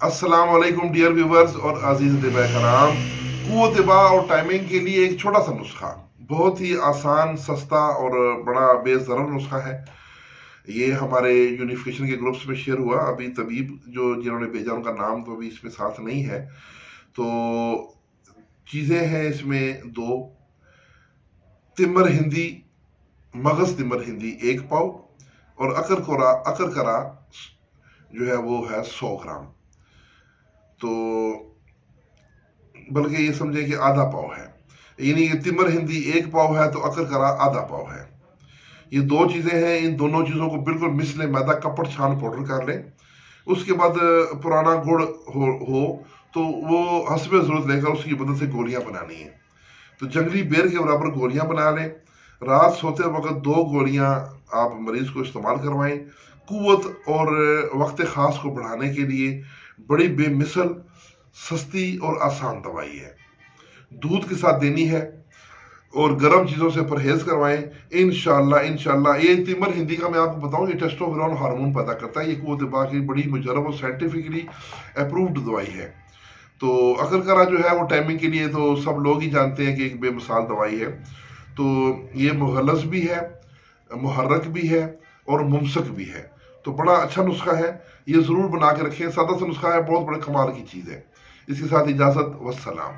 अस्सलाम वालेकुम dear viewers और अजीज दिबा कराम। कुव्वत बा और टाइमिंग के लिए एक छोटा सा नुस्खा, बहुत ही आसान, सस्ता और बड़ा बेज़रर नुस्खा है। ये हमारे यूनिफिकेशन के ग्रुप्स में शेयर हुआ। अभी तबीब जो जिन्होंने भेजा उनका नाम तो अभी इसमें साथ नहीं है। तो चीज़ें हैं इसमें दो: तिमर हिंदी, मगज तिमर हिंदी 1 पाव, और अकर करा जो है वो है 100 ग्राम। तो बल्कि ये समझे कि आधा पाव है, यानी कि तिमर हिंदी 1 पाव है तो अकर करा आधा पाव है। ये दो चीजें हैं। इन दोनों चीजों को बिल्कुल मिसले मैदा कपड़ छान पाउडर कर लें। उसके बाद पुराना गुड़ हो तो वो हस्बे जरूरत लेकर उसकी मदद से गोलियां बनानी है। तो जंगली बेर के बराबर गोलियां बना लें। रात सोते वक्त 2 गोलियां आप मरीज को इस्तेमाल करवाएं। कुव्वत और वक्त खास को बढ़ाने के लिए बड़ी बेमिसल, सस्ती और आसान दवाई है। दूध के साथ देनी है और गर्म चीज़ों से परहेज करवाएं। इंशाल्लाह ये तिमर हिंदी का मैं आपको बताऊं, ये टेस्टोस्टेरोन हार्मोन पैदा करता है। ये कुव्वत बा की बड़ी मुजरब और साइंटिफिकली अप्रूव्ड दवाई है। तो अकरकरा जो है वो टाइमिंग के लिए तो सब लोग ही जानते हैं कि एक बेमिसाल दवाई है। तो ये मुगलस भी है, मुहर्रक भी है और मुमसक भी है। तो बड़ा अच्छा नुस्खा है, ये ज़रूर बना के रखें। सादा सा नुस्खा है, बहुत बड़े कमाल की चीज़ है। इसके साथ इजाज़त, वस्सलाम।